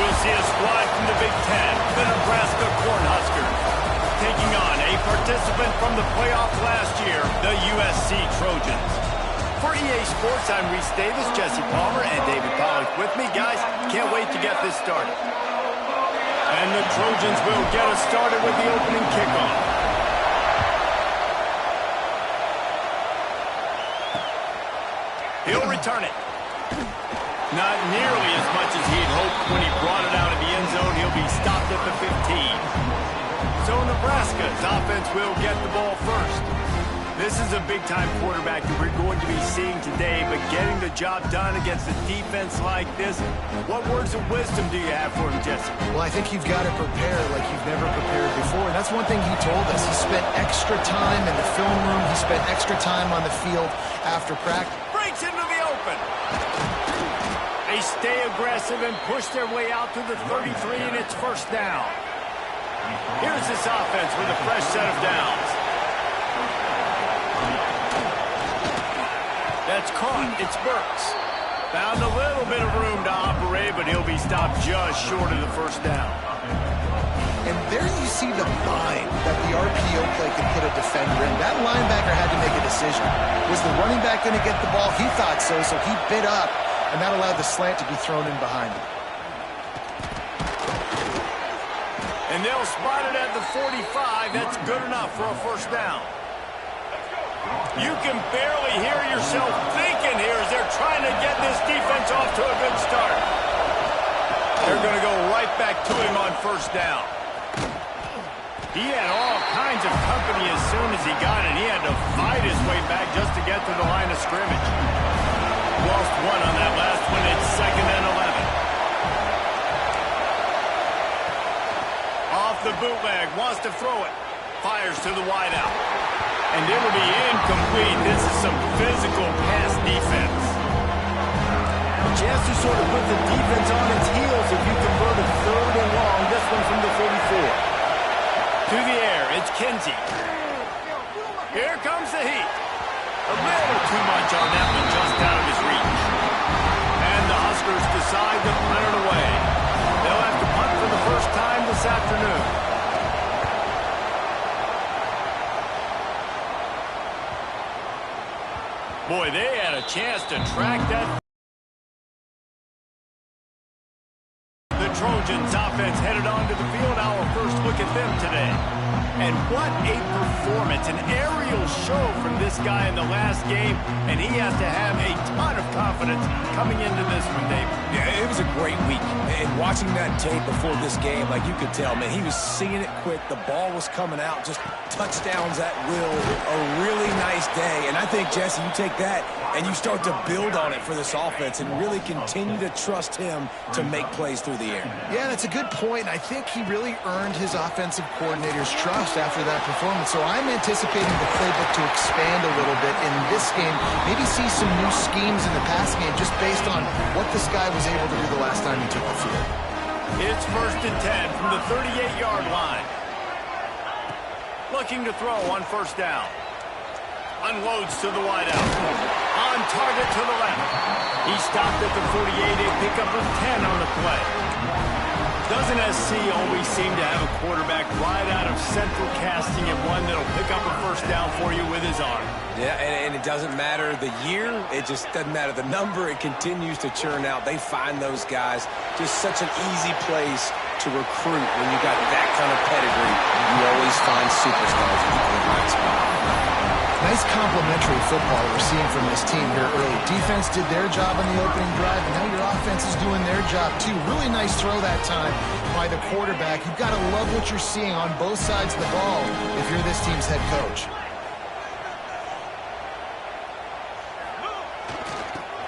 We'll see a squad from the Big Ten, the Nebraska Cornhuskers, taking on a participant from the playoffs last year, the USC Trojans. For EA Sports, I'm Reese Davis, Jesse Palmer, and David Pollack with me. Guys, can't wait to get this started. And the Trojans will get us started with the opening kickoff. He'll return it. Not nearly as much as he'd hoped when he brought it out of the end zone. He'll be stopped at the 15. So Nebraska's offense will get the ball first. This is a big-time quarterback that we're going to be seeing today, but getting the job done against a defense like this, what words of wisdom do you have for him, Jesse? Well, I think you've got to prepare like you've never prepared before, and that's one thing he told us. He spent extra time in the film room. He spent extra time on the field after practice. Breaks into the open. They stay aggressive and push their way out to the 33, and it's first down. Here's this offense with a fresh set of downs. That's caught. It's Burks. Found a little bit of room to operate, but he'll be stopped just short of the first down. And there you see the bind that the RPO play can put a defender in. That linebacker had to make a decision. Was the running back going to get the ball? He thought so, so he bit up, and that allowed the slant to be thrown in behind him. And they'll spot it at the 45. That's good enough for a first down. You can barely hear yourself thinking here as they're trying to get this defense off to a good start. They're going to go right back to him on first down. He had all kinds of company as soon as he got it. He had to fight his way back just to get to the line of scrimmage. Lost one on that last one. It's 2nd and 11. Off the bootleg. Wants to throw it. Fires to the wideout. And it'll be incomplete. This is some physical pass defense. A chance to sort of put the defense on its heels if you convert a 3rd and long. This one from the 44. To the air, it's Kinsey. Here comes the heat. A little too much on that one, just out of his reach. And the Huskers decide to punt it away. They'll have to punt for the first time this afternoon. Boy, they had a chance to track that. The Trojans offense headed onto the field. Our first look at them today. And what a performance, an aerial show from this guy in the last game, and he has to have a ton of confidence coming into this one, Dave. Yeah, it was a great week. And watching that tape before this game, like you could tell, man, he was seeing it quick. The ball was coming out, just touchdowns at will. A really nice day. And I think, Jesse, you take that and you start to build on it for this offense and really continue to trust him to make plays through the air. Yeah, that's a good point. I think he really earned his offensive coordinator's trust after that performance. So I'm anticipating the playbook to expand a little bit in this game. Maybe see some new schemes in the pass game just based on what this guy was able to do the last time he took the field. It's 1st and 10 from the 38-yard line. Looking to throw on first down. Unloads to the wideout. On target to the left. He stopped at the 48, a pickup of 10 on the play. Doesn't SC always seem to have a quarterback right out of central casting and one that'll pick up a first down for you with his arm? Yeah, and it doesn't matter the year. It just doesn't matter the number. It continues to churn out. They find those guys. Just such an easy place to recruit when you got that kind of pedigree. You always find superstars in the right spot. Nice complimentary football we're seeing from this team here early. Defense did their job on the opening drive, and now your offense is doing their job too. Really nice throw that time by the quarterback. You've got to love what you're seeing on both sides of the ball if you're this team's head coach.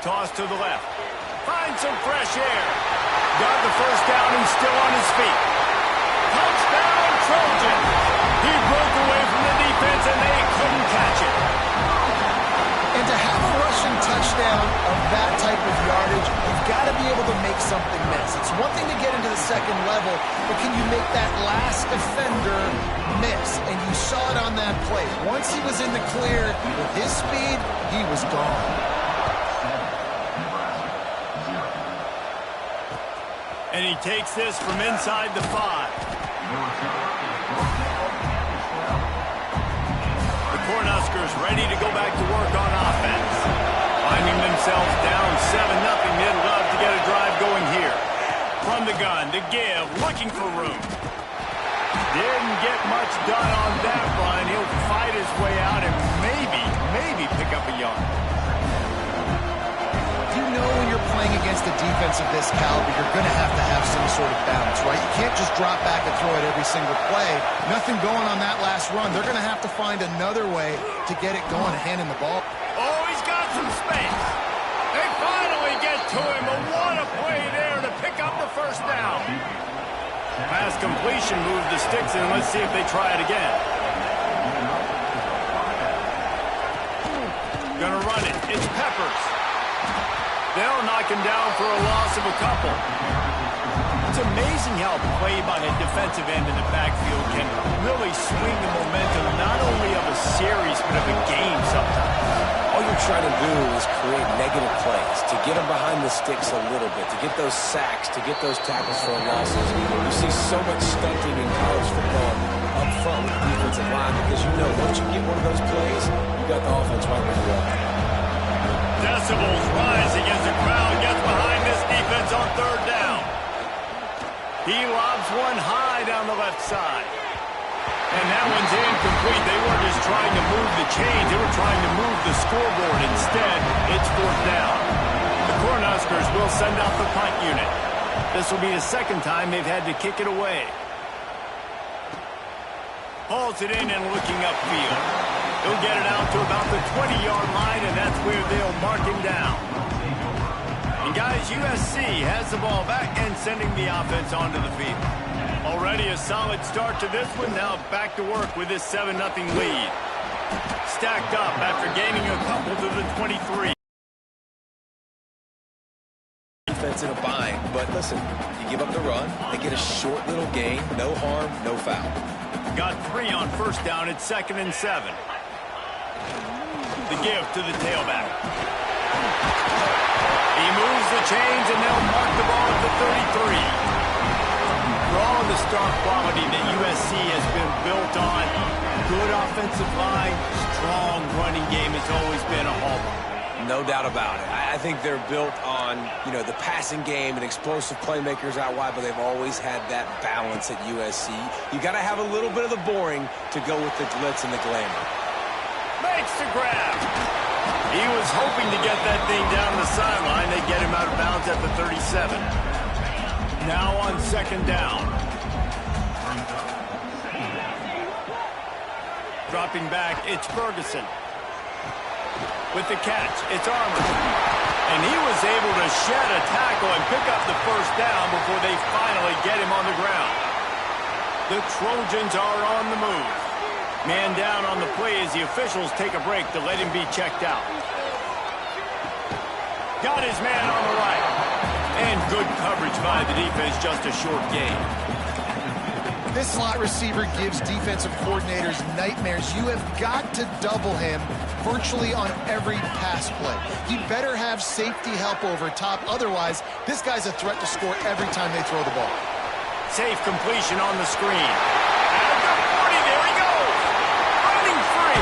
Toss to the left. Find some fresh air. Got the first down and still on his feet. Touchdown, Trojan. He broke away from the defense and they couldn't catch it. And to have a rushing touchdown of that type of yardage, you've got to be able to make something miss. It's one thing to get into the second level, but can you make that last defender miss? And you saw it on that play. Once he was in the clear, with his speed, he was gone. And he takes this from inside the 5. The Cornhuskers ready to go back to work on offense. Finding themselves down 7-0, they'd love to get a drive going here. From the gun to give, looking for room. Didn't get much done on that run. He'll fight his way out and maybe pick up a yard. You know when you're playing against a defense of this caliber, you're going to have some sort of balance, right? You can't just drop back and throw it every single play. Nothing going on that last run. They're going to have to find another way to get it going and hand him the ball. Oh, he's got some space. They finally get to him. But what a play there to pick up the first down. Pass completion, move the sticks in. Let's see if they try it again. Gonna run it. It's Peppers. They'll knock him down for a loss of a couple. It's amazing how play by a defensive end in the backfield can really swing the momentum not only of a series but of a game sometimes. All you're trying to do is create negative plays, to get them behind the sticks a little bit, to get those sacks, to get those tackles for losses. You see so much stunting in college football up front with the defensive line because you know once you get one of those plays, you got the offense right where you are. Decibels rising as the crowd gets behind this defense on third down. He lobs one high down the left side. And that one's incomplete. They weren't just trying to move the chains. They were trying to move the scoreboard. Instead, it's fourth down. The Cornhuskers will send out the punt unit. This will be the second time they've had to kick it away. Hauls it in and looking upfield. He'll get it out to about the 20-yard line, and that's where they'll mark him down. And guys, USC has the ball back and sending the offense onto the field. Already a solid start to this one. Now back to work with this 7-0 lead. Stacked up after gaining a couple to the 23. Defense in a bind, but listen, you give up the run, they get a short little gain, no harm, no foul. Got 3 on first down. It's 2nd and 7. The give to the tailback. He moves the chains, and they'll mark the ball at the 33. For all the star quality that USC has been built on, good offensive line, strong running game has always been a hallmark. No doubt about it. I think they're built on, the passing game and explosive playmakers out wide, but they've always had that balance at USC. You got to have a little bit of the boring to go with the glitz and the glamour. Makes the grab. He was hoping to get that thing down the sideline. They get him out of bounds at the 37. Now on 2nd down. Dropping back, it's Ferguson. With the catch, it's Armour. And he was able to shed a tackle and pick up the first down before they finally get him on the ground. The Trojans are on the move. Man down on the play as the officials take a break to let him be checked out. Got his man on the right. And good coverage by the defense, just a short gain. This slot receiver gives defensive coordinators nightmares. You have got to double him virtually on every pass play. He better have safety help over top. Otherwise, this guy's a threat to score every time they throw the ball. Safe completion on the screen. At the 40, there he goes. Running free.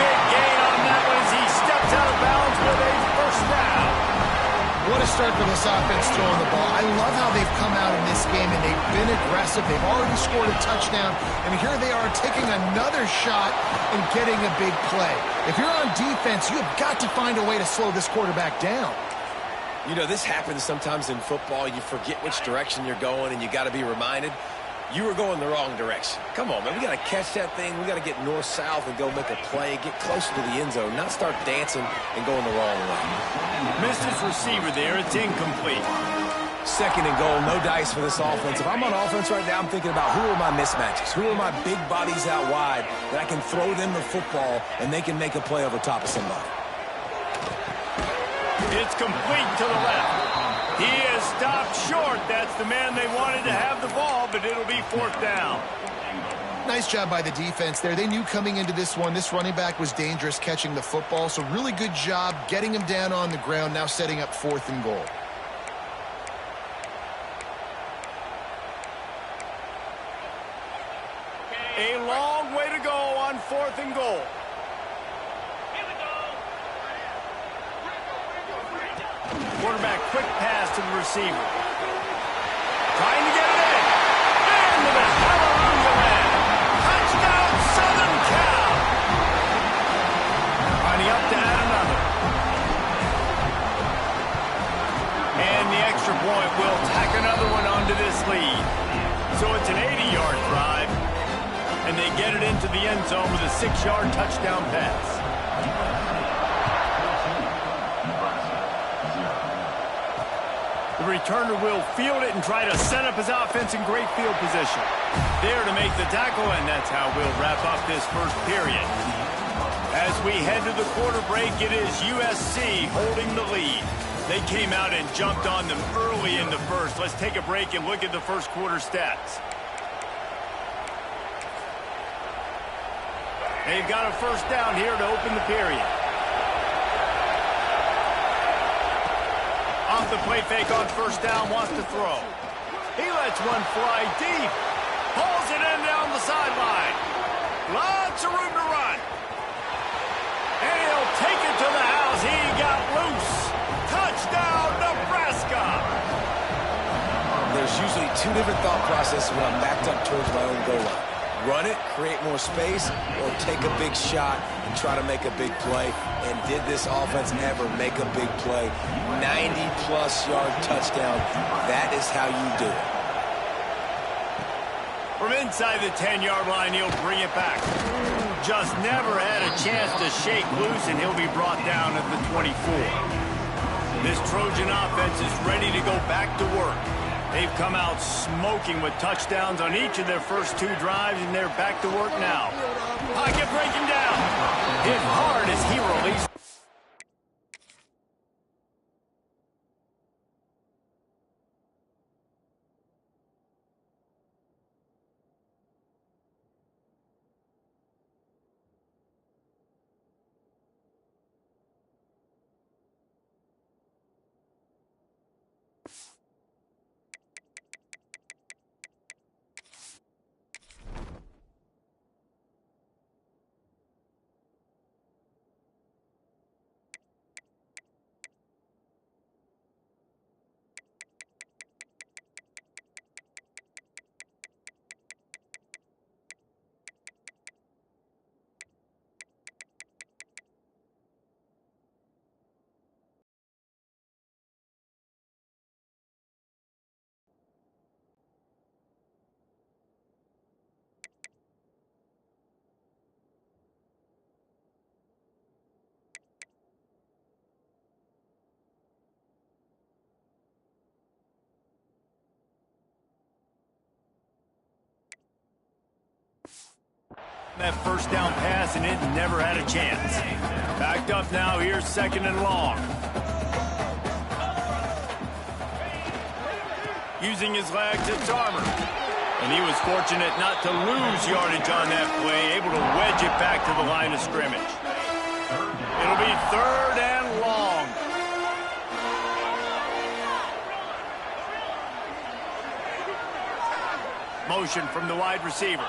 Big gain on that one as he steps out of bounds with a first down. What a start for this offense throwing the ball. I love how they've come out in this game, and they've been aggressive. They've already scored a touchdown, and here they are taking another shot and getting a big play. If you're on defense, you have got to find a way to slow this quarterback down. This happens sometimes in football. You forget which direction you're going, and you got to be reminded. You were going the wrong direction. Come on, man. We got to catch that thing. We got to get north-south and go make a play, get closer to the end zone, not start dancing and going the wrong way. Missed his receiver there. It's incomplete. 2nd and goal, no dice for this offense. If I'm on offense right now, I'm thinking about who are my mismatches? Who are my big bodies out wide that I can throw them the football and they can make a play over top of somebody? It's complete to the left. He is stopped short. That's the man they wanted to have the ball, but it'll be 4th down. Nice job by the defense there. They knew coming into this one, this running back was dangerous catching the football, so really good job getting him down on the ground, now setting up 4th and goal. 4th and goal. Quarterback quick pass to the receiver. Trying to get it in. And with a hallelujah land. Touchdown, Southern Cal. Running up to add another. And the extra point will tack another one onto this lead. So it's an 80-yard drive. And they get it into the end zone with a 6-yard touchdown pass. The returner will field it and try to set up his offense in great field position. There to make the tackle, and that's how we'll wrap up this first period. As we head to the quarter break, it is USC holding the lead. They came out and jumped on them early in the first. Let's take a break and look at the first quarter stats. They've got a first down here to open the period. Off the play fake on first down, wants to throw. He lets one fly deep. Pulls it in down the sideline. Lots of room to run. And he'll take it to the house. He got loose. Touchdown, Nebraska. There's usually two different thought processes when I'm backed up towards my own goal line. Run it, create more space, or take a big shot and try to make a big play. And did this offense ever make a big play? 90-plus yard touchdown. That is how you do it. From inside the 10-yard line, he'll bring it back. Just never had a chance to shake loose, and he'll be brought down at the 24. This Trojan offense is ready to go back to work. They've come out smoking with touchdowns on each of their first 2 drives, and they're back to work now. Pocket breaking down. Hit hard as he released. That first down pass, and it never had a chance. Backed up now, here's 2nd and long. Using his legs, it's Armour. And he was fortunate not to lose yardage on that play, able to wedge it back to the line of scrimmage. It'll be 3rd and long. Motion from the wide receiver.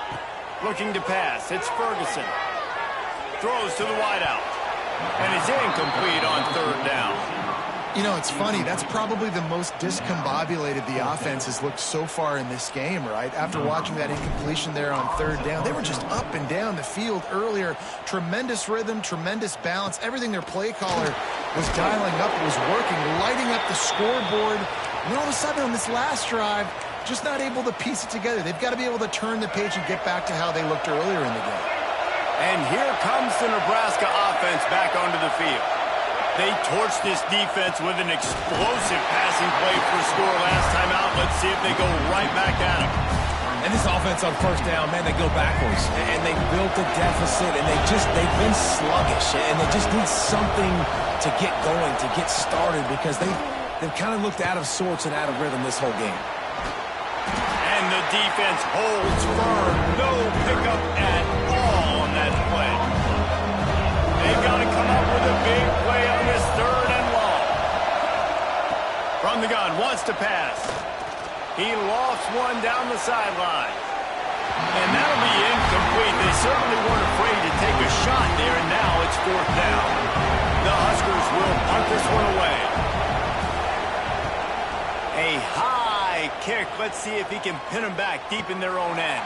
Looking to pass. It's Ferguson. Throws to the wideout. And it's incomplete on 3rd down. You know, it's funny. That's probably the most discombobulated the offense has looked so far in this game, right? After watching that incompletion there on 3rd down, they were just up and down the field earlier. Tremendous rhythm, tremendous balance. Everything their play caller was dialing up was working, lighting up the scoreboard. And all of a sudden on this last drive, just not able to piece it together. They've got to be able to turn the page and get back to how they looked earlier in the game. And here comes the Nebraska offense back onto the field. They torched this defense with an explosive passing play for a score last time out. Let's see if they go right back at them. And this offense on first down, man, they go backwards. And they built a deficit, and they've been sluggish. And they just need something to get going, to get started, because they've kind of looked out of sorts and out of rhythm this whole game. And the defense holds firm. No pickup at all on that play. They've got to come up with a big play on this 3rd and long. From the gun, wants to pass. He lofts one down the sideline. And that'll be be incomplete. They certainly weren't afraid to take a shot there, and now it's 4th down. The Huskers will punt this one away. A high kick. Let's see if he can pin them back deep in their own end.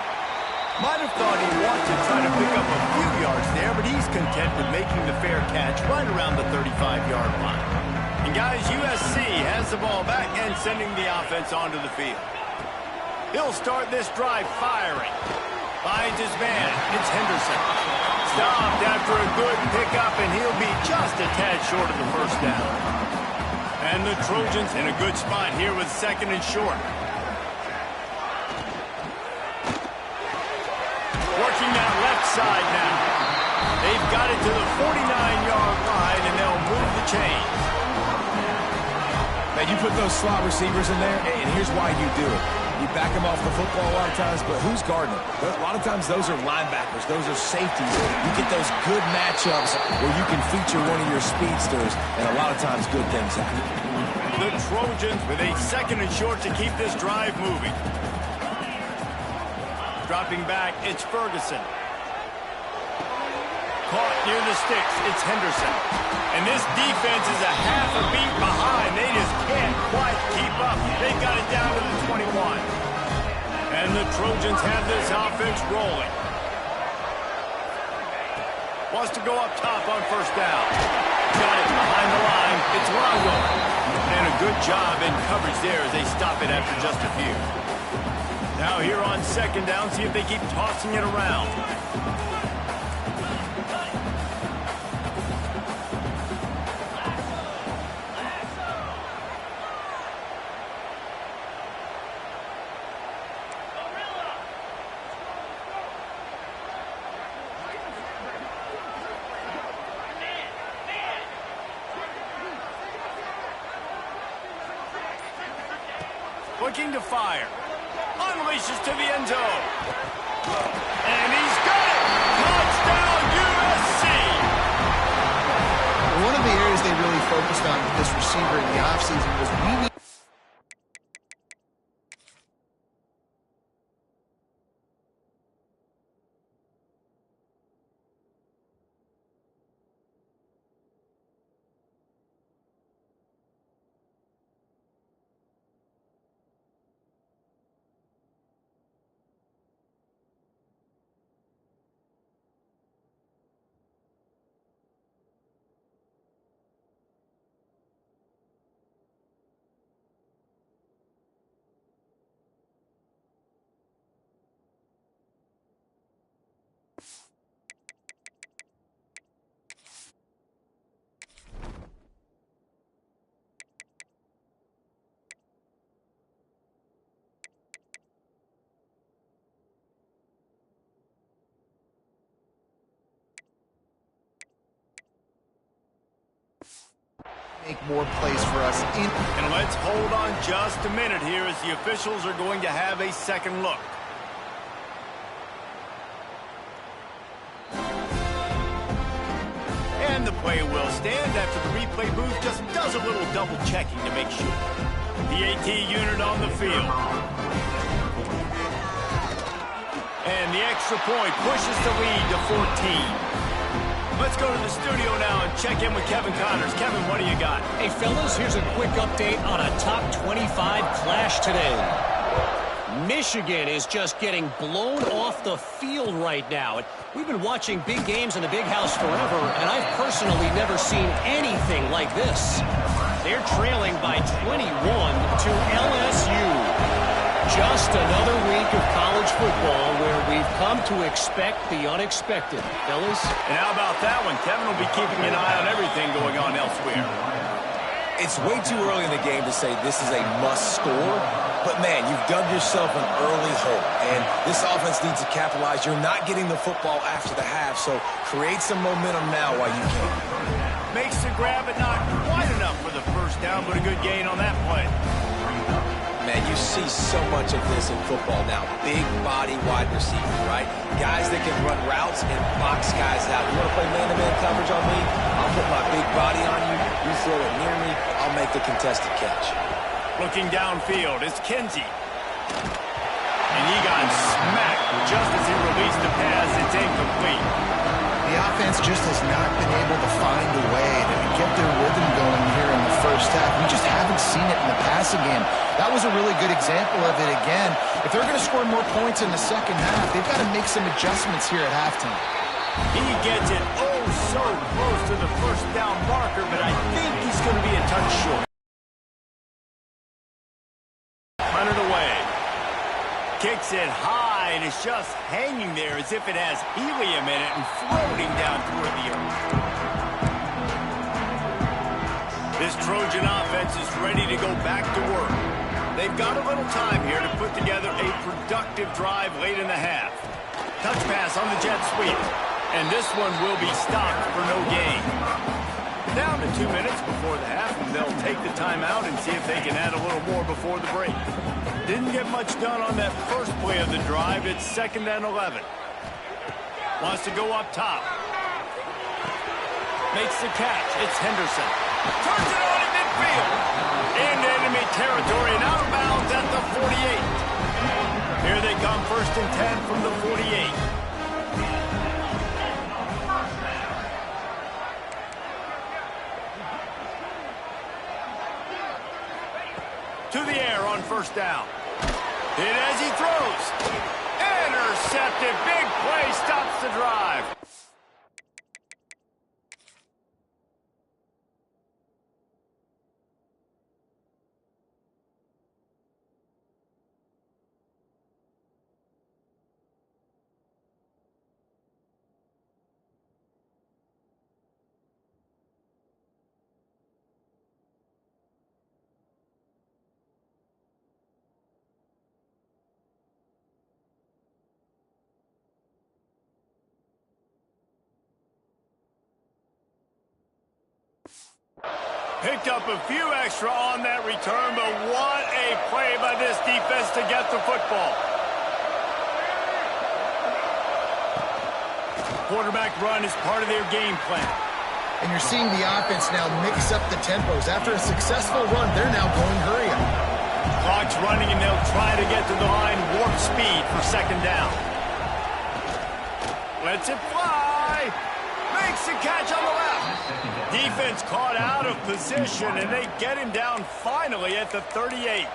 Might have thought he wanted to try to pick up a few yards there, but he's content with making the fair catch right around the 35-yard line. And guys, USC has the ball back and sending the offense onto the field. He'll start this drive firing. Finds his man. It's Henderson. Stopped after a good pickup, and he'll be just a tad short of the first down. And the Trojans in a good spot here with 2nd and short. Working that left side now. They've got it to the 49-yard line, and they'll move the chains. Man, you put those slot receivers in there, and here's why you do it. You back them off the football a lot of times, but who's guarding them? A lot of times those are linebackers. Those are safeties. You get those good matchups where you can feature one of your speedsters, and a lot of times good things happen. The Trojans with a 2nd and short to keep this drive moving. Dropping back, it's Ferguson. Caught near the sticks, it's Henderson. And this defense is a half a beat behind. They just can't quite keep up. They've got it down to the 21. And the Trojans have this offense rolling. Wants to go up top on 1st down. Got it behind the line. It's Longo. And a good job in coverage there as they stop it after just a few. Now here on 2nd down, see if they keep tossing it around. Looking to fire. Unleashes to the end zone. And he's got it! Touchdown, USC! One of the areas they really focused on with this receiver in the offseason was we need make more plays for us. And let's hold on just a minute here as the officials are going to have a second look. And the play will stand after the replay booth just does a little double checking to make sure. The AT unit on the field. And the extra point pushes the lead to 14. Let's go to the studio now and check in with Kevin Connors. Kevin, what do you got? Hey, fellas, here's a quick update on a top 25 clash today. Michigan is just getting blown off the field right now. We've been watching big games in the Big House forever, and I've personally never seen anything like this. They're trailing by 21 to LSU. Just another week of college football where we've come to expect the unexpected, fellas. And how about that one? Kevin will be keeping an eye on everything going on elsewhere. It's way too early in the game to say this is a must score, but man, you've dug yourself an early hole, and this offense needs to capitalize. You're not getting the football after the half, so create some momentum now while you can. Makes the grab, but not quite enough for the first down, but a good gain on that play. Man, you see so much of this in football now. Big body wide receivers, right? Guys that can run routes and box guys out. You want to play man-to-man coverage on me? I'll put my big body on you. You throw it near me, I'll make the contested catch. Looking downfield, it's Kinsey. And he got smacked just as he released the pass. It's incomplete. The offense just has not been able to find a way to get their rhythm going here in the first half. We just haven't seen it in the passing game. That was a really good example of it again. If they're going to score more points in the second half, they've got to make some adjustments here at halftime. He gets it oh so close to the first down marker, but I think he's going to be a touch short. Hunted away. Kicks it high, and it's just hanging there as if it has helium in it and floating down toward the earth. This Trojan offense is ready to go back to work. They've got a little time here to put together a productive drive late in the half. Touch pass on the jet sweep, and this one will be stopped for no gain. Down to 2 minutes before the half, and they'll take the timeout and see if they can add a little more before the break. Didn't get much done on that first play of the drive. It's 2nd and 11. Wants to go up top. Makes the catch. It's Henderson. Turns it on in midfield. Into enemy territory and out of bounds at the 48. Here they come, 1st and 10 from the 48. To the air on 1st down. Hit as he throws. Intercepted. Big play stops the drive. Picked up a few extra on that return, but what a play by this defense to get the football. Quarterback run is part of their game plan. And you're seeing the offense now mix up the tempos. After a successful run, they're now going hurry up. Clock's running, and they'll try to get to the line warp speed for 2nd down. Lets it fly. Makes the catch on the left. Defense caught out of position, and they get him down finally at the 38.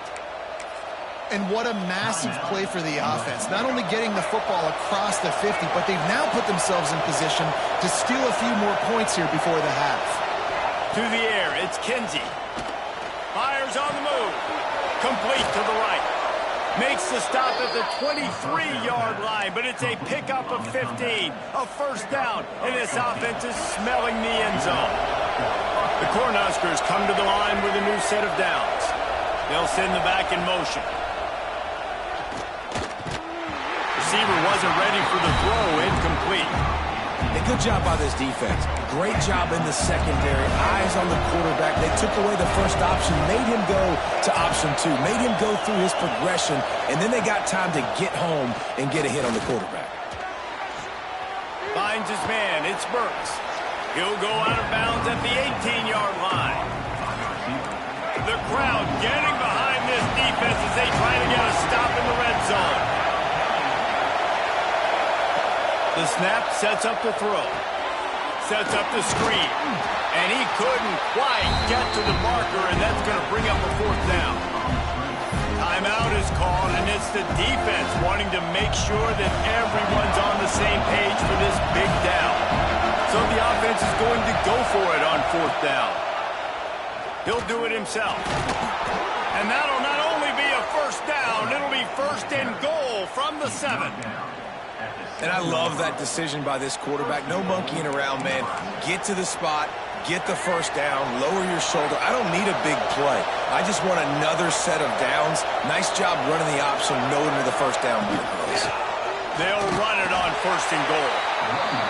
And what a massive play for the offense. Not only getting the football across the 50, but they've now put themselves in position to steal a few more points here before the half. To the air, it's Kinsey. Fires on the move. Complete to the right. Makes the stop at the 23-yard line, but it's a pickup of 15. A 1st down, and this offense is smelling the end zone. The Cornhuskers come to the line with a new set of downs. They'll send the back in motion. Receiver wasn't ready for the throw. Incomplete. A good job by this defense. Great job in the secondary. Eyes on the quarterback. They took away the first option, made him go to option 2, made him go through his progression, and then they got time to get home and get a hit on the quarterback. Finds his man. It's Burks. He'll go out of bounds at the 18-yard line. The crowd getting behind this defense as they try to get a stop in the red zone. The snap sets up the throw. Sets up the screen. And he couldn't quite get to the marker, and that's going to bring up a 4th down. Timeout is called, and it's the defense wanting to make sure that everyone's on the same page for this big down. So the offense is going to go for it on 4th down. He'll do it himself. And that'll not only be a 1st down, it'll be 1st and goal from the 7. And I love that decision by this quarterback. No monkeying around, man. Get to the spot, get the 1st down, lower your shoulder. I don't need a big play. I just want another set of downs. Nice job running the option, knowing where the 1st down is. They'll run it on 1st and goal.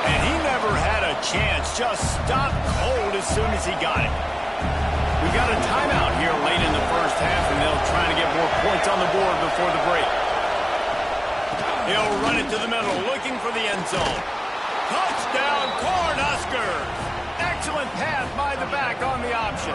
And he never had a chance. Just stopped cold as soon as he got it. We got a timeout here late in the first half, and they'll try to get more points on the board before the break. He'll run it to the middle, looking for the end zone. Touchdown, Cornhuskers! Excellent pass by the back on the option.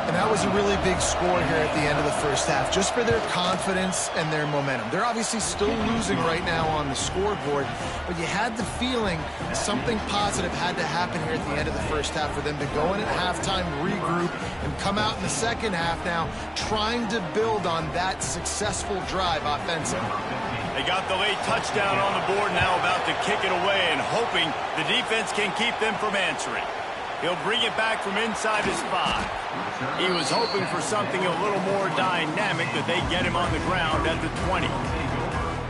And that was a really big score here at the end of the first half, just for their confidence and their momentum. They're obviously still losing right now on the scoreboard, but you had the feeling something positive had to happen here at the end of the first half for them to go in at halftime, regroup, and come out in the second half now trying to build on that successful drive offensively. They got the late touchdown on the board, now about to kick it away and hoping the defense can keep them from answering. He'll bring it back from inside his 5. He was hoping for something a little more dynamic, that they get him on the ground at the 20.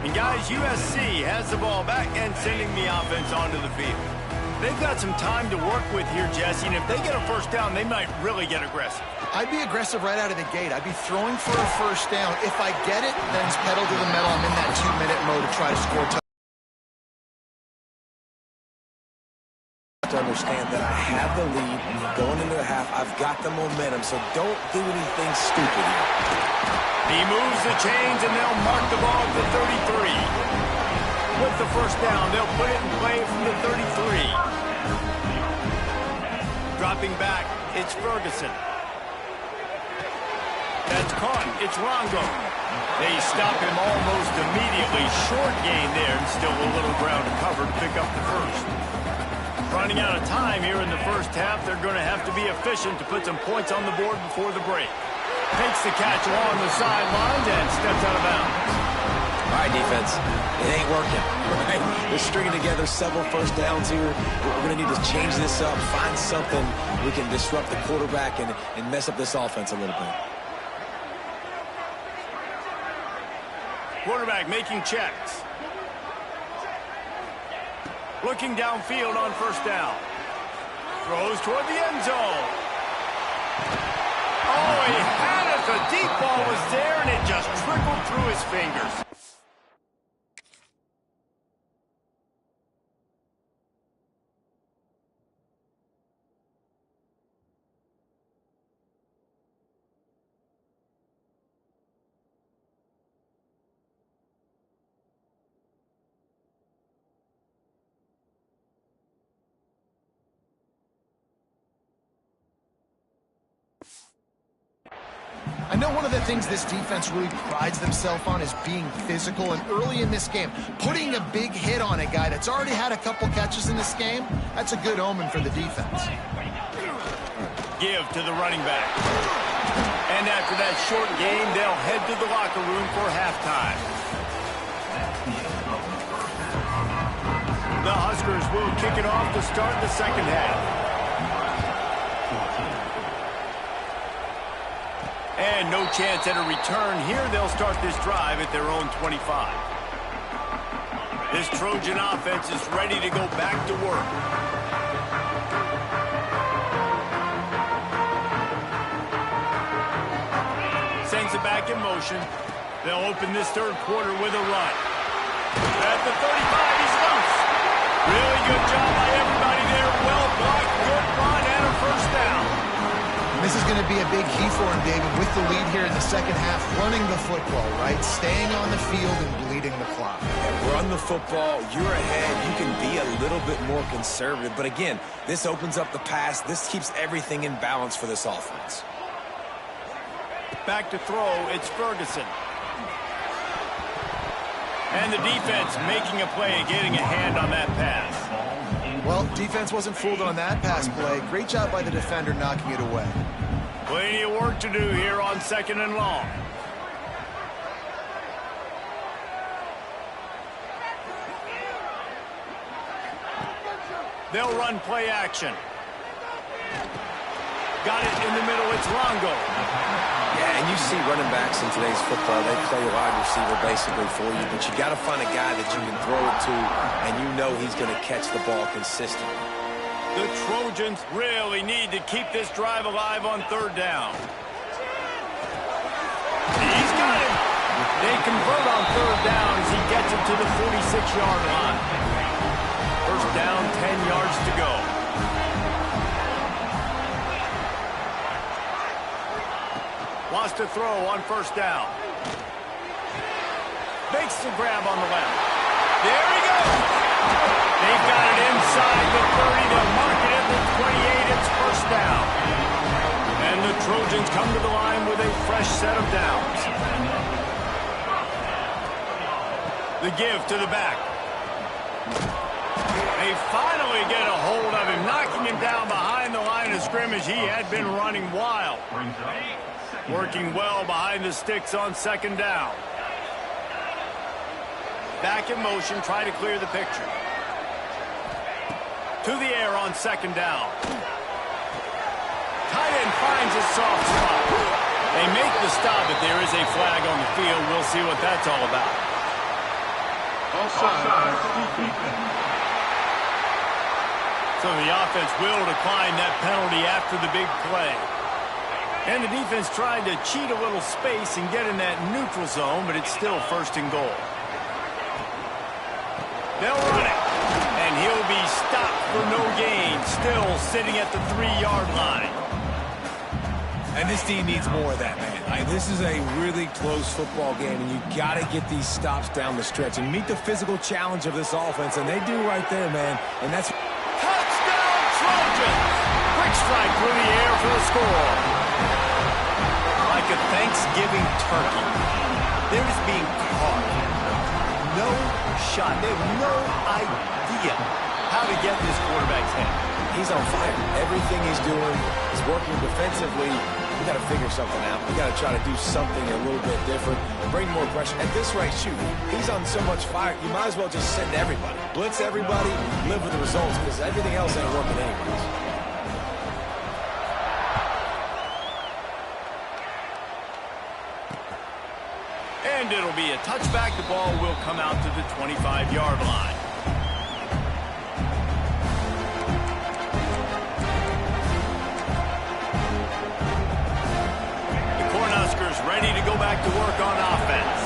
And guys, USC has the ball back and sending the offense onto the field. They've got some time to work with here, Jesse, and if they get a first down, they might really get aggressive. I'd be aggressive right out of the gate. I'd be throwing for a first down. If I get it, then it's pedal to the metal. I'm in that 2-minute mode to try to score touchdowns. To understand that I have the lead going into the half. I've got the momentum, so don't do anything stupid here. He moves the chains, and they'll mark the ball at the 33. With the first down, they'll put it in play from the 33. Dropping back, it's Ferguson. That's caught. It's Longo. They stop him almost immediately. Short gain there, and still a little ground to cover to pick up the first. Running out of time here in the first half. They're going to have to be efficient to put some points on the board before the break. Takes the catch along the sidelines and steps out of bounds. All right, defense. It ain't working. Right? They're stringing together several first downs here. We're going to need to change this up, find something we can disrupt the quarterback and mess up this offense a little bit. Quarterback making checks. Looking downfield on first down. Throws toward the end zone. Oh, he had it. The deep ball was there, and it just trickled through his fingers. I know one of the things this defense really prides themselves on is being physical, and early in this game, putting a big hit on a guy that's already had a couple catches in this game, that's a good omen for the defense. Give to the running back. And after that short game, they'll head to the locker room for halftime. The Huskers will kick it off to start the second half. And no chance at a return here. They'll start this drive at their own 25. This Trojan offense is ready to go back to work. Sends it back in motion. They'll open this third quarter with a run. At the 35, he's loose. Really good job by everybody there. Well blocked, good run, and a first down. This is going to be a big key for him, David, with the lead here in the second half, running the football, right? Staying on the field and bleeding the clock. Yeah, run the football. You're ahead. You can be a little bit more conservative. But again, this opens up the pass. This keeps everything in balance for this offense. Back to throw, it's Ferguson. And the defense making a play, getting a hand on that pass. Well, defense wasn't fooled on that pass play. Great job by the defender knocking it away. Plenty of work to do here on second and long. They'll run play action. Got it in the middle, it's Longo. Yeah, and you see running backs in today's football, they play wide receiver basically for you, but you got to find a guy that you can throw it to, and you know he's going to catch the ball consistently. The Trojans really need to keep this drive alive on third down. He's got it. They convert on third down as he gets it to the 46-yard line. First down, 10 yards to go. Wants to throw on first down. Makes the grab on the left. There he goes. They've got it inside the 30. They'll mark it at the 28. It's first down. And the Trojans come set of downs. The give to the back. They finally get a hold of him, knocking him down behind the line of scrimmage. He had been running wild. Working well behind the sticks on second down. Back in motion, try to clear the picture. To the air on second down. Tight end finds a soft spot. They make the stop, but there is a flag on the field. We'll see what that's all about. So the offense will decline that penalty after the big play. And the defense tried to cheat a little space and get in that neutral zone, but it's still first and goal. They'll run it. And he'll be stopped for no gain, still sitting at the 3-yard line. And this team needs more of that, man. This is a really close football game, and you got to get these stops down the stretch and meet the physical challenge of this offense, and they do right there, man. And that's... Touchdown, Trojans! Quick strike through the air for the score. Like a Thanksgiving turkey, they're just being caught. No shot. They have no idea how to get this quarterback's head. He's on fire. Everything he's doing is working defensively. We got to figure something out. We got to try to do something a little bit different, bring more pressure. At this rate, shoot, he's on so much fire, you might as well just send everybody. Blitz everybody, live with the results, because everything else ain't working anyways. And it'll be a touchback. The ball will come out to the 25-yard line. Ready to go back to work on offense.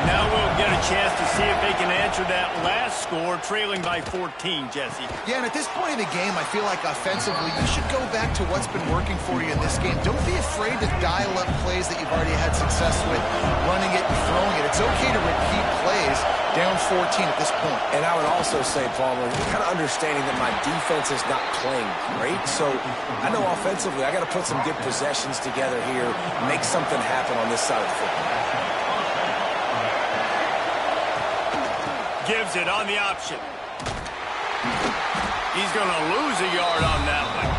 Now we'll get a chance to see if they can answer that last score, trailing by 14, Jesse. Yeah, and at this point in the game, I feel like offensively, you should go back to what's been working for you in this game. Don't be afraid to dial up plays that you've already had success with, running it and throwing it. It's okay to repeat plays down 14 at this point. And I would also say, Palmer, kind of understanding that my defense is not playing great, so I know offensively I got to put some good possessions together here, make something happen on this side of the football. Gives it on the option. He's going to lose a yard on that one.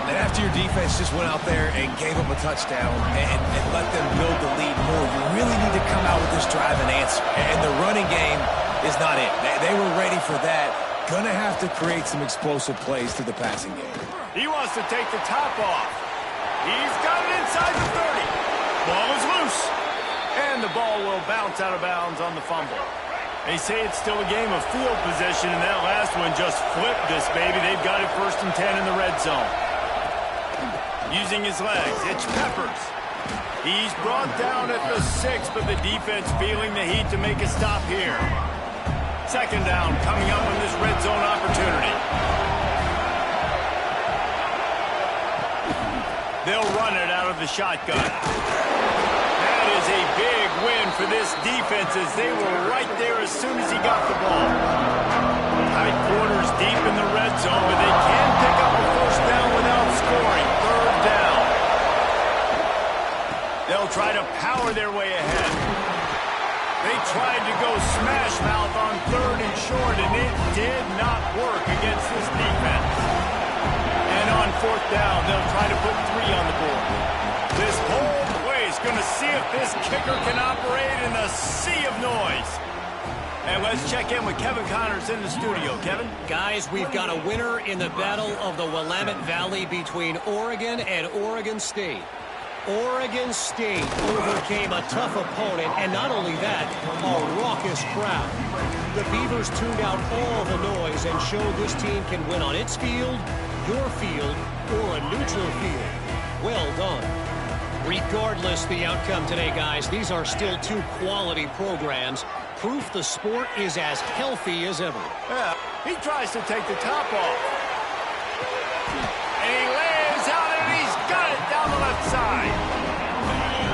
And after your defense just went out there and gave them a touchdown and let them build the lead more, you really need to come out with this drive and answer. And the running game is not it. They were ready for that. Going to have to create some explosive plays through the passing game. He wants to take the top off. He's got it inside the 30. Ball is loose. And the ball will bounce out of bounds on the fumble. They say it's still a game of field position, and that last one just flipped this baby. They've got it 1st and 10 in the red zone. Using his legs, it's Peppers. He's brought down at the 6, but the defense feeling the heat to make a stop here. Second down coming up on this red zone opportunity. They'll run it out of the shotgun. That is a big win for this defense as they were right there as soon as he got the ball. Tight quarters deep in the red zone, but they can pick up a first down without scoring. Third down. They'll try to power their way ahead. They tried to go smash mouth on 3rd and short, and it did not work against this defense. And on 4th down, they'll try to put 3 on the board. This whole play is going to see if this kicker can operate in a sea of noise. And let's check in with Kevin Connors in the studio. Kevin? Guys, we've got a winner in the battle of the Willamette Valley between Oregon and Oregon State. Oregon State overcame a tough opponent, and not only that, a raucous crowd. The Beavers tuned out all the noise and showed this team can win on its field, your field, or a neutral field. Well done. Regardless the outcome today, guys, these are still 2 quality programs. Proof the sport is as healthy as ever. Yeah, he tries to take the top off. And he lands out, and he's got it down the left side.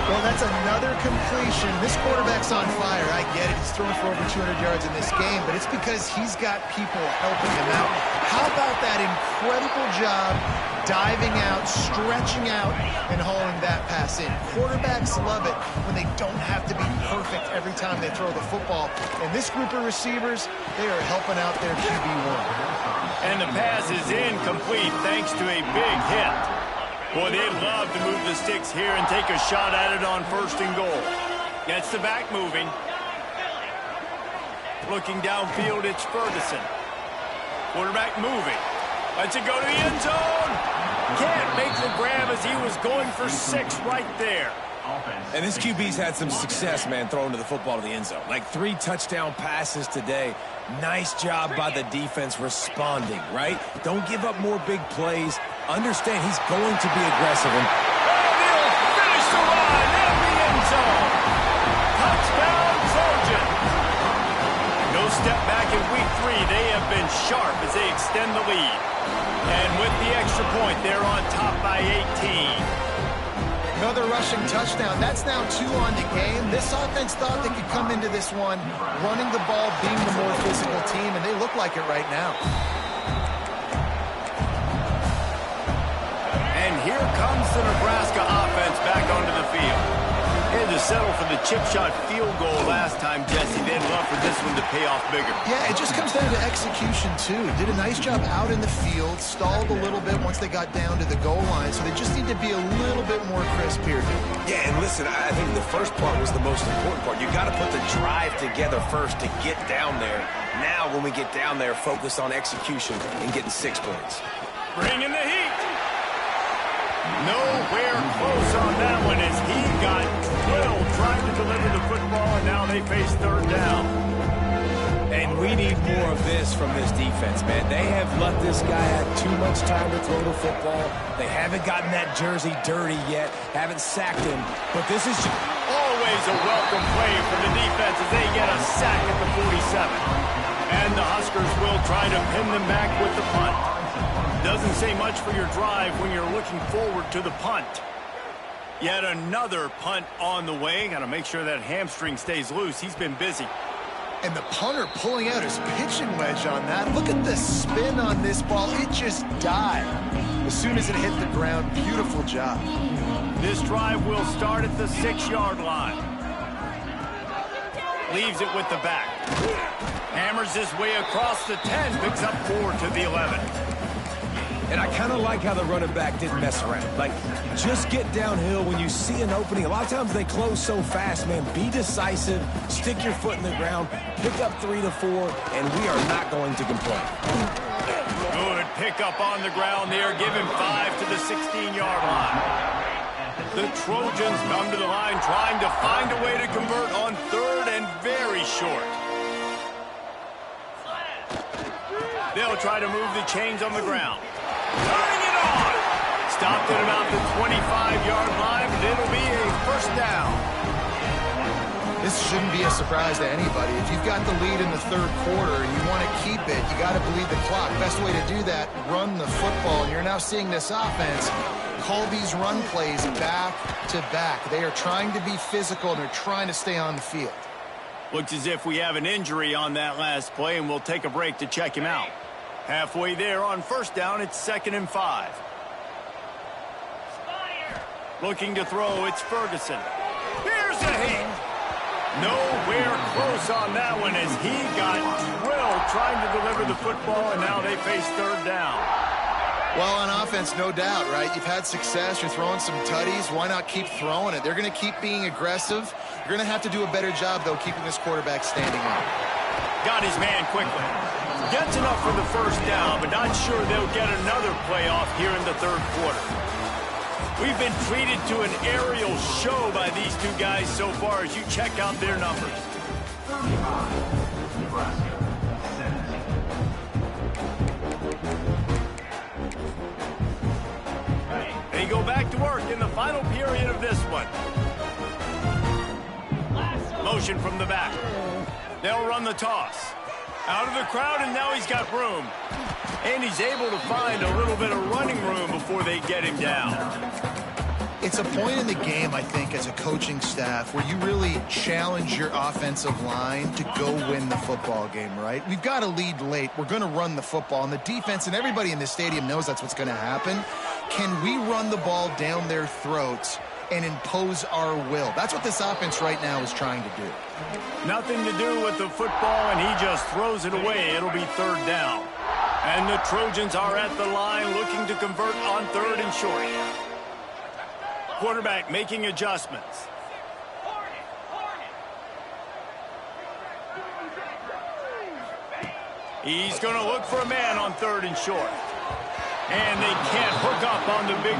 Well, That's another completion. This quarterback's on fire. I get it. He's thrown for over 200 yards in this game, but it's because he's got people helping him out. How about that incredible job diving out, stretching out, and hauling that pass in? Quarterbacks love it when they don't have to be perfect every time they throw the football. And this group of receivers, they are helping out their QB1. And the pass is incomplete thanks to a big hit. Boy, they'd love to move the sticks here and take a shot at it on 1st and goal. Gets the back moving. Looking downfield, it's Ferguson. Quarterback moving. Lets it go to the end zone. Can't make the grab as he was going for 6 right there. And this QB's had some success, man, throwing to the football to the end zone. Like 3 touchdown passes today. Nice job by the defense responding, right? Don't give up more big plays. Understand he's going to be aggressive. And he'll finish the run in the end zone. Touchdown, Trojans. No step back in week 3. They have been sharp as they extend the lead. And with the extra point, they're on top by 18. Another rushing touchdown. That's now 2 on the game. This offense thought they could come into this one running the ball, being the more physical team, and they look like it right now. And here comes the Nebraska offense back onto the field. Had to settle for the chip shot field goal last time, Jesse. They'd love for this one to pay off bigger. Yeah, it just comes down to execution, too. Did a nice job out in the field, stalled a little bit once they got down to the goal line, so they just need to be a little bit more crisp here. yeah, and listen, I think the first part was the most important part. You got to put the drive together first to get down there. Now, when we get down there, focus on execution and getting 6 points. Bringing the heat. Nowhere close on that one as he got drilled trying to deliver the football, and now they face 3rd down. And we need more of this from this defense, man. They have let this guy have too much time to throw the football. They haven't gotten that jersey dirty yet, haven't sacked him. But this is always a welcome play for the defense as they get a sack at the 47. And the Huskers will try to pin them back with the punt. Doesn't say much for your drive when you're looking forward to the punt. Yet another punt on the way. Got to make sure that hamstring stays loose. He's been busy. And the punter pulling out his pitching wedge on that. Look at the spin on this ball. It just died as soon as it hit the ground. Beautiful job. This drive will start at the 6-yard line. Leaves it with the back. Hammers his way across the 10. Picks up 4 to the 11. And I kind of like how the running back didn't mess around. Like, just get downhill when you see an opening. A lot of times they close so fast, man. Be decisive, stick your foot in the ground, pick up 3 to 4, and we are not going to complain. Good pickup on the ground there. Give him 5 to the 16-yard line. The Trojans come to the line trying to find a way to convert on 3rd and very short. They'll try to move the chains on the ground. Turning it on. Stopped at about the 25-yard line, but it'll be a 1st down. This shouldn't be a surprise to anybody. If you've got the lead in the 3rd quarter and you want to keep it, you got to bleed the clock. Best way to do that, run the football. And you're now seeing this offense call these run plays back to back. They are trying to be physical, and they're trying to stay on the field. Looks as if we have an injury on that last play, and we'll take a break to check him out. Halfway there on 1st down, it's 2nd and 5. Looking to throw, it's Ferguson. Here's a hit. Nowhere close on that one as he got drilled trying to deliver the football, and now they face 3rd down. Well, on offense, no doubt, right? You've had success. You're throwing some tutties. Why not keep throwing it? They're going to keep being aggressive. You're going to have to do a better job, though, keeping this quarterback standing up. Got his man quickly. Gets enough for the 1st down, but not sure they'll get another playoff here in the 3rd quarter. We've been treated to an aerial show by these 2 guys so far as you check out their numbers. They go back to work in the final period of this one. Motion from the back. They'll run the toss. Out of the crowd, and now he's got room. And he's able to find a little bit of running room before they get him down. It's a point in the game, I think, as a coaching staff where you really challenge your offensive line to go win the football game, right? We've got to lead late. We're going to run the football. And the defense and everybody in the stadium knows that's what's going to happen. Can we run the ball down their throats and impose our will? That's what this offense right now is trying to do. Nothing to do with the football, and he just throws it away. It'll be third down. And the Trojans are at the line looking to convert on third and short. Quarterback making adjustments. He's going to look for a man on third and short. And they can't hook up on the big...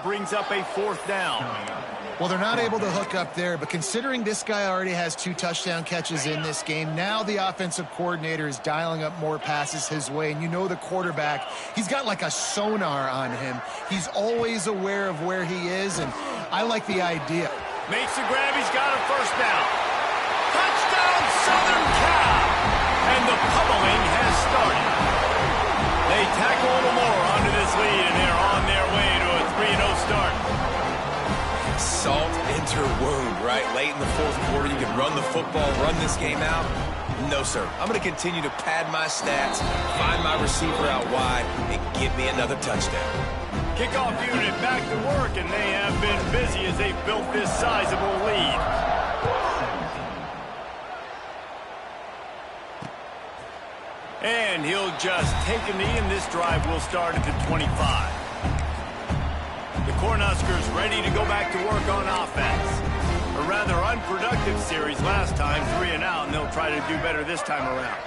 brings up a fourth down. Well, they're not able to hook up there, but considering this guy already has 2 touchdown catches in this game, now the offensive coordinator is dialing up more passes his way, and you know the quarterback, he's got like a sonar on him. He's always aware of where he is, and I like the idea. Makes the grab, he's got a first down. Touchdown, Southern Cal! And the pummeling has started. They tackle a little more onto this lead, and they're on their way to a 3-0 start. Salt into wound, right? Late in the fourth quarter, you can run the football, run this game out. No, sir. I'm going to continue to pad my stats, find my receiver out wide, and get me another touchdown. Kickoff unit back to work, and they have been busy as they've built this sizable lead. And he'll just take a knee, and this drive will start at the 25. The Cornhuskers ready to go back to work on offense. A rather unproductive series last time, 3 and out, and they'll try to do better this time around.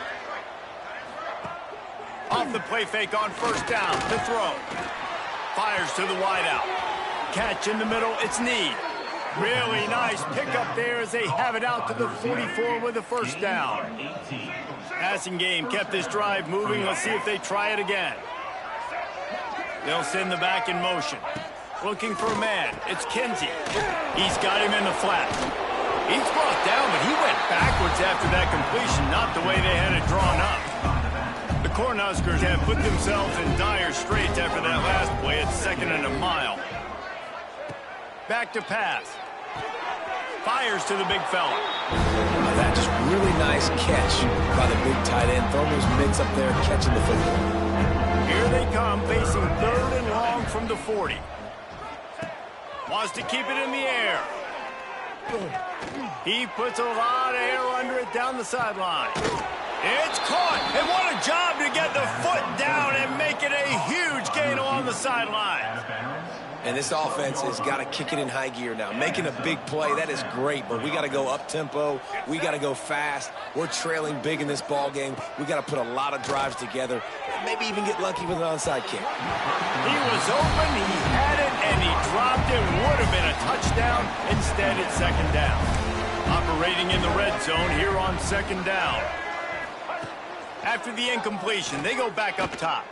Off the play fake on first down, to throw. Fires to the wideout. Catch in the middle, it's Need. Really nice pickup there as they have it out to the 44 with a first down. Passing game kept this drive moving. Let's see if they try it again. They'll send the back in motion. Looking for a man. It's Kinsey. He's got him in the flat. He's brought down, but he went backwards after that completion, not the way they had it drawn up. The Cornhuskers have put themselves in dire straits after that last play. It's 2nd and a mile. Back to pass. Fires to the big fella. That just really nice catch by the big tight end. Throwing those mitts up there, catching the football. Here they come, facing 3rd and long from the 40. Wants to keep it in the air. He puts a lot of air under it down the sideline. It's caught, and what a job to get the foot down and make it a huge gain along the sideline. And this offense has got to kick it in high gear now. Making a big play, that is great, but we got to go up-tempo. We got to go fast. We're trailing big in this ball game. We got to put a lot of drives together, and maybe even get lucky with an onside kick. He was open, he had it, and he dropped it. Would have been a touchdown. Instead, it's 2nd down. Operating in the red zone here on 2nd down. After the incompletion, they go back up top.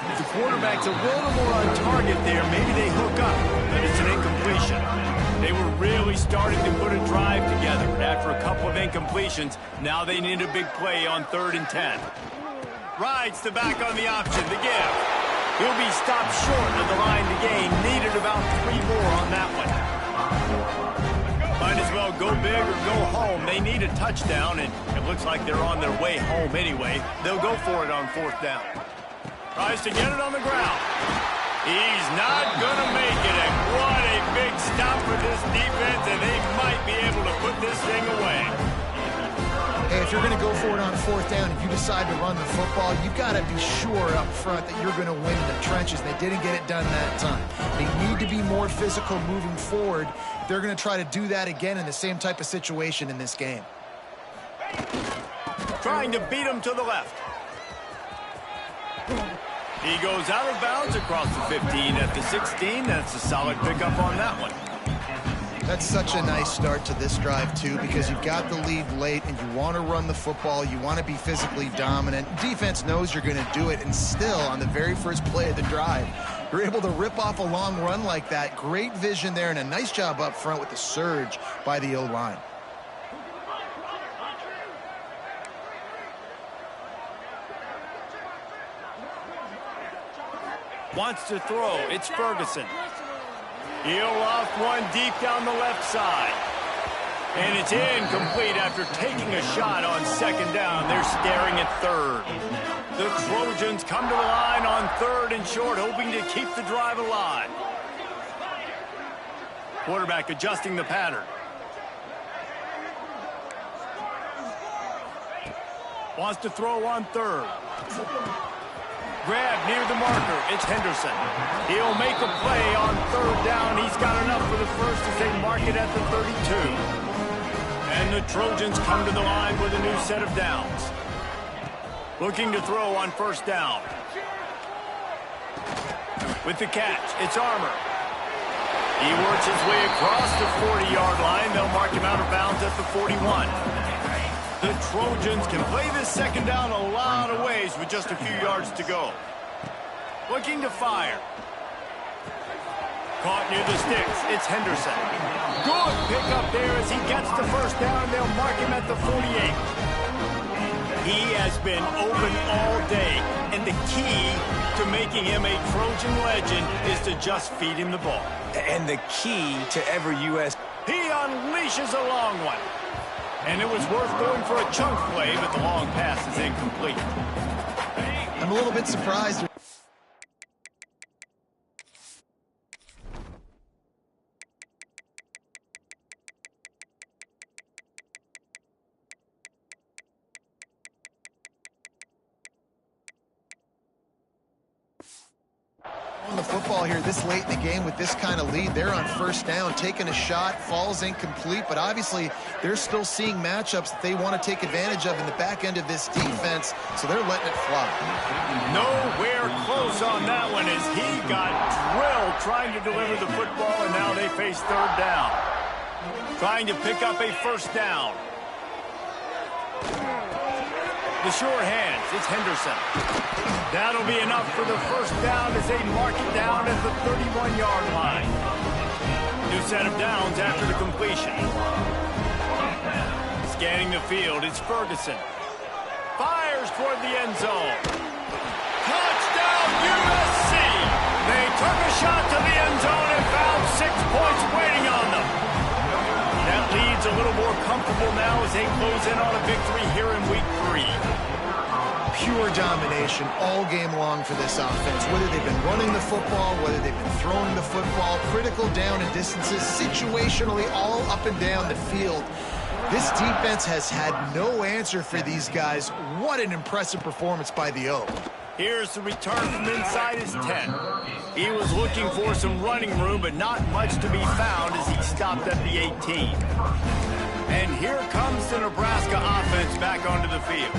If the quarterback's a little more on target there, maybe they hook up, but it's an incompletion. They were really starting to put a drive together. After a couple of incompletions, now they need a big play on 3rd and 10. Rides the back on the option, the give. He'll be stopped short of the line to gain. Needed about 3 more on that one. Might as well go big or go home. They need a touchdown, and it looks like they're on their way home anyway. They'll go for it on 4th down. Tries to get it on the ground. He's not going to make it, and what a big stop for this defense, and they might be able to put this thing away. Hey, if you're going to go for it on 4th down and you decide to run the football, you've got to be sure up front that you're going to win in the trenches. They didn't get it done that time. They need to be more physical moving forward. They're going to try to do that again in the same type of situation in this game. Trying to beat him to the left. He goes out of bounds across the 15 at the 16. That's a solid pickup on that one. That's such a nice start to this drive, too, because you've got the lead late and you want to run the football. You want to be physically dominant. Defense knows you're going to do it, and still, on the very first play of the drive, you're able to rip off a long run like that. Great vision there, and a nice job up front with the surge by the O-line. Wants to throw. It's Ferguson. He'll loft one deep down the left side. And it's incomplete after taking a shot on second down. They're staring at third. The Trojans come to the line on third and short, hoping to keep the drive alive. Quarterback adjusting the pattern. Wants to throw on third. Grab near the marker. It's Henderson. He'll make a play on third down. He's got enough for the first as they mark it at the 32. And the Trojans come to the line with a new set of downs. Looking to throw on first down. With the catch, it's Armour. He works his way across the 40-yard line. They'll mark him out of bounds at the 41. The Trojans can play this second down a lot of ways with just a few yards to go. Looking to fire. Caught near the sticks. It's Henderson. Good pickup there as he gets the first down. They'll mark him at the 48. He has been open all day, and the key to making him a Trojan legend is to just feed him the ball. And the key to every U.S. He unleashes a long one. And it was worth going for a chunk play, but the long pass is incomplete. I'm a little bit surprised. On the football here this late in the game with this kind of lead. They're on first down, taking a shot, falls incomplete, but obviously they're still seeing matchups that they want to take advantage of in the back end of this defense, so they're letting it fly. Nowhere close on that one as he got drilled trying to deliver the football, and now they face third down. Trying to pick up a first down. The sure hands, it's Henderson. That'll be enough for the first down as they mark it down at the 31-yard line. New set of downs after the completion. Scanning the field, it's Ferguson. Fires toward the end zone. Touchdown, USC! They took a shot to the end zone and found 6 points waiting on them. That lead's a little more comfortable now as they close in on a victory here in week 3. Pure domination all game long for this offense. Whether they've been running the football, whether they've been throwing the football, critical down and distances, situationally all up and down the field. This defense has had no answer for these guys. What an impressive performance by the O. Here's the return from inside his 10. He was looking for some running room, but not much to be found as he stopped at the 18. And here comes the Nebraska offense back onto the field.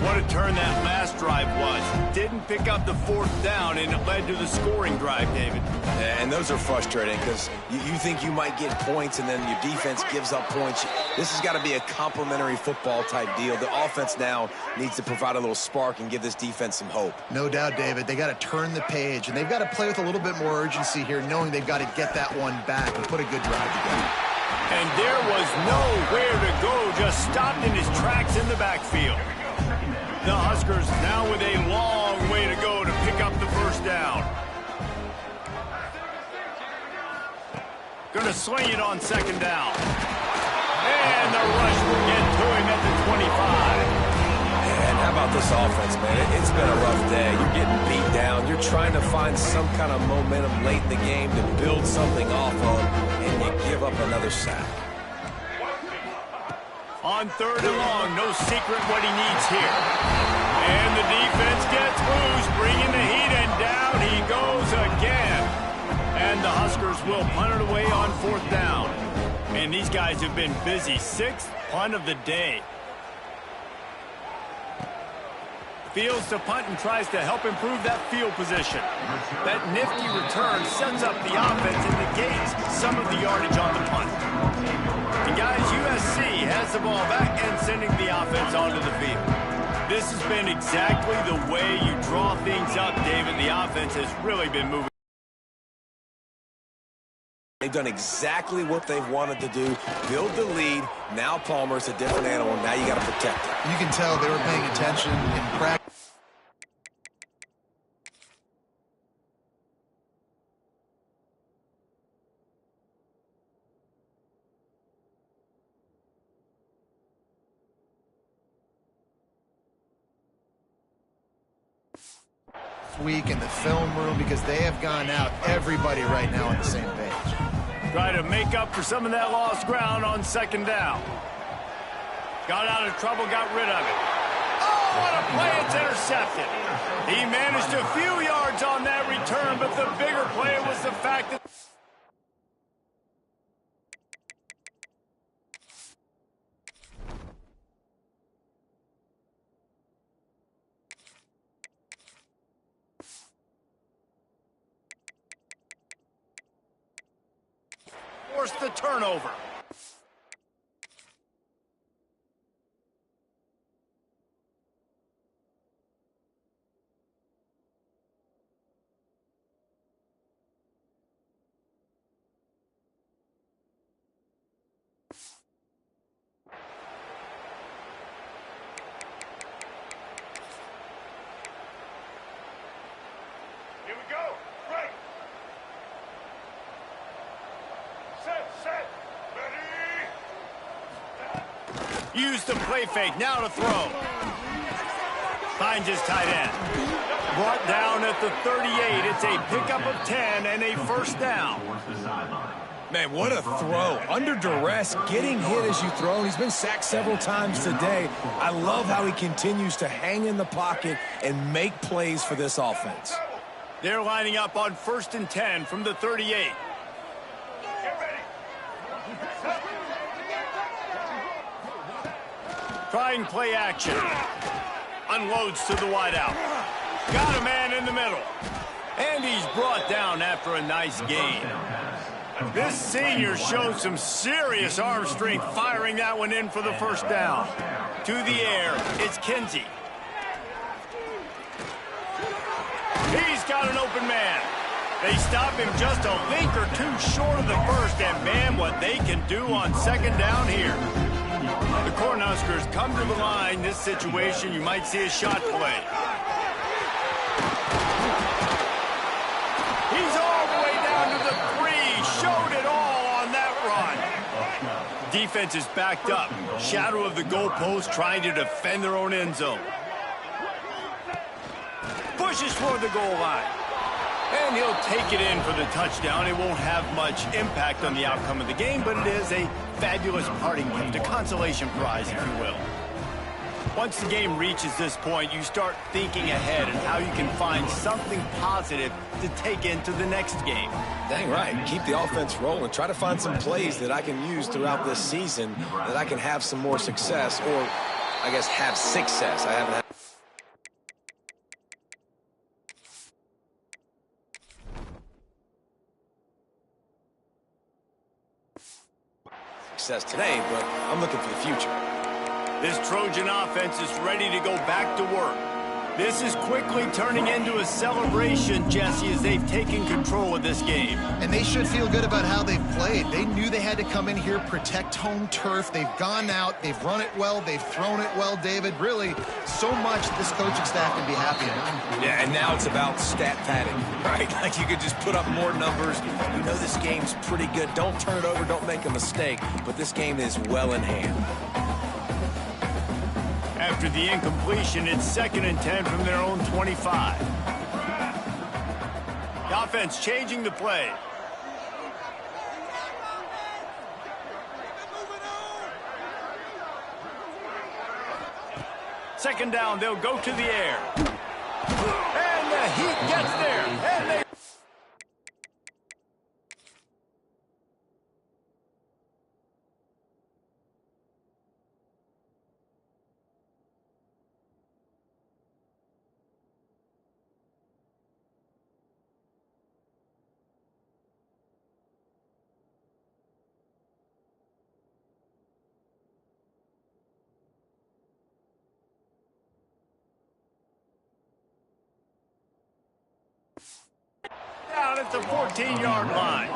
What a turn that last drive was. Didn't pick up the fourth down, and it led to the scoring drive, David. And those are frustrating because you think you might get points and then your defense gives up points. This has got to be a complementary football type deal. The offense now needs to provide a little spark and give this defense some hope. No doubt, David. They got to turn the page, and they've got to play with a little bit more urgency here, knowing they've got to get that one back and put a good drive together. And there was nowhere to go, just stopped in his tracks in the backfield. The Huskers now with a long way to go to pick up the first down. Going to sling it on second down. And the rush will get to him at the 25. And how about this offense, man? It's been a rough day. You're getting beat down. You're trying to find some kind of momentum late in the game to build something off of, and you give up another sack. On third and long, no secret what he needs here. And the defense gets loose, bringing the heat, and down he goes again. And the Huskers will punt it away on fourth down. And these guys have been busy. 6th punt of the day. Fields to punt and tries to help improve that field position. That nifty return sets up the offense and negates some of the yardage on the punt. And guys, USC has the ball back and sending the offense onto the field. This has been exactly the way you draw things up, David. The offense has really been moving. They've done exactly what they've wanted to do, build the lead. Now Palmer's a different animal. Now you got to protect it. You can tell they were paying attention in practice. Week in the film room because they have gone out everybody right now on the same page. Try to make up for some of that lost ground on second down. Got out of trouble, got rid of it. Oh, what a play, it's intercepted. He managed a few yards on that return, but the bigger play was the fact that forced the turnover. Here we go. Right. Set. Ready. Use the play fake. Now to throw. Finds his tight end. Brought down at the 38. It's a pickup of 10 and a first down. Man, what a throw. Under duress, getting hit as you throw. He's been sacked several times today. I love how he continues to hang in the pocket and make plays for this offense. They're lining up on 1st and 10 from the 38. Trying play action. Unloads to the wideout. Got a man in the middle. And he's brought down after a nice gain. This senior showed some serious arm strength firing that one in for the first down. To the air, it's Kinsey. He's got an open man. They stop him just a link or two short of the first, and man, what they can do on second down here. The Cornhuskers come to the line. This situation, you might see a shot play. He's all the way down to the 3. Showed it all on that run. Defense is backed up. Shadow of the goalpost trying to defend their own end zone. Pushes toward the goal line. And he'll take it in for the touchdown. It won't have much impact on the outcome of the game, but it is a fabulous parting gift, a consolation prize, if you will. Once the game reaches this point, you start thinking ahead and how you can find something positive to take into the next game. Dang right. Keep the offense rolling. Try to find some plays that I can use throughout this season that I can have some more success, or I guess have success. I haven't had success today, but I'm looking for the future. This Trojan offense is ready to go back to work. This is quickly turning into a celebration, Jesse, as they've taken control of this game. And they should feel good about how they've played. They knew they had to come in here, protect home turf. They've gone out, they've run it well, they've thrown it well, David. Really, so much this coaching staff can be happy about. Yeah, and now it's about stat padding, right? Like you could just put up more numbers. You know this game's pretty good. Don't turn it over, don't make a mistake. But this game is well in hand. After the incompletion, it's 2nd and 10 from their own 25. The offense changing the play. Second down, they'll go to the air. And the Heat gets there. And they the 14-yard line.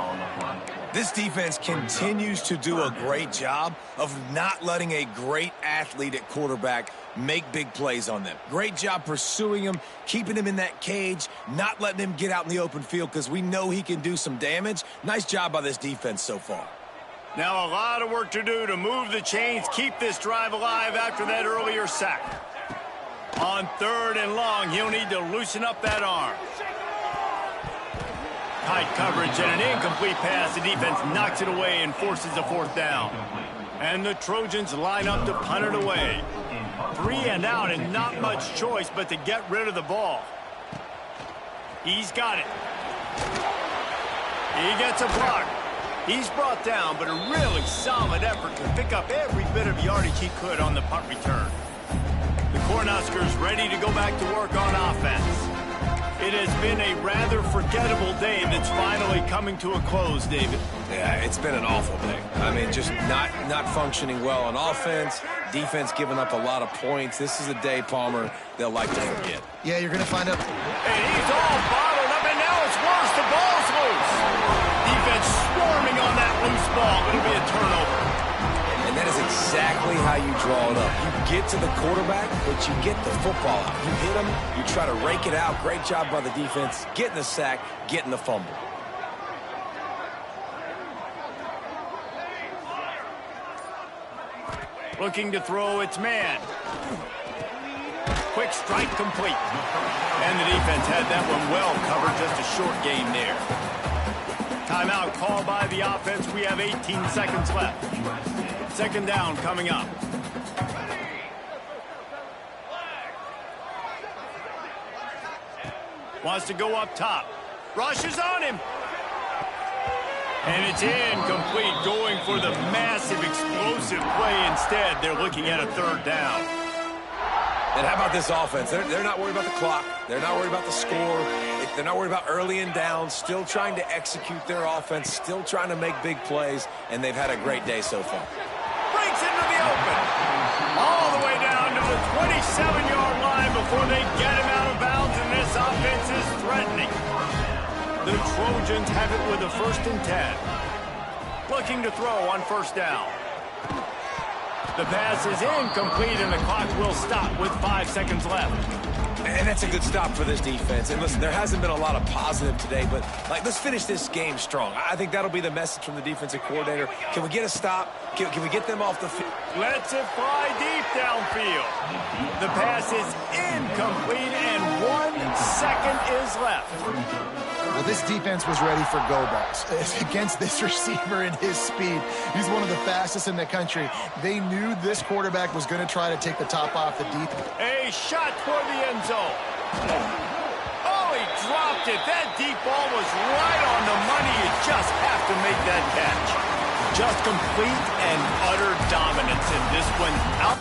This defense continues to do a great job of not letting a great athlete at quarterback make big plays on them. Great job pursuing him, keeping him in that cage, not letting him get out in the open field because we know he can do some damage. Nice job by this defense so far. Now a lot of work to do to move the chains, keep this drive alive after that earlier sack. On 3rd and long, he'll need to loosen up that arm. Tight coverage and an incomplete pass. The defense knocks it away and forces a 4th down. And the Trojans line up to punt it away. 3 and out and not much choice but to get rid of the ball. He's got it. He gets a block. He's brought down, but a really solid effort to pick up every bit of yardage he could on the punt return. The Cornhuskers ready to go back to work on offense. It has been a rather forgettable day that's finally coming to a close, David. Yeah, it's been an awful day. I mean, just not functioning well on offense, defense giving up a lot of points. This is a day, Palmer, they'll like to forget. Yeah, you're going to find out. And he's all bottled up, and now it's worse. The ball's loose. Defense swarming on that loose ball. It'll be a turnover. And that is exactly how you draw it up. You get to the quarterback, but you get the football out. You hit him, you try to rake it out. Great job by the defense, getting the sack, getting the fumble. Looking to throw its man. Quick strike complete. And the defense had that one well covered. Just a short game there. Timeout called by the offense. We have 18 seconds left. 2nd down coming up. Wants to go up top. Rushes on him. And it's incomplete, going for the massive explosive play instead. They're looking at a 3rd down. And how about this offense? They're not worried about the clock. They're not worried about the score. They're not worried about early and down. Still trying to execute their offense. Still trying to make big plays. And they've had a great day so far. Breaks into the open. All the way down to the 27-yard line before they get him out of bounds. And this offense is threatening. The Trojans have it with a 1st and 10. Looking to throw on 1st down. The pass is incomplete, and the clock will stop with 5 seconds left. And that's a good stop for this defense. And listen, there hasn't been a lot of positive today, but let's finish this game strong. I think that'll be the message from the defensive coordinator. Can we get a stop? Can we get them off the field? Lets it fly deep downfield. The pass is incomplete, and 1 second is left. Well, this defense was ready for go balls against this receiver and his speed. He's one of the fastest in the country. They knew this quarterback was going to try to take the top off the deep. A shot toward the end zone. Oh, he dropped it. That deep ball was right on the money. You just have to make that catch. Just complete and utter dominance in this one. Out.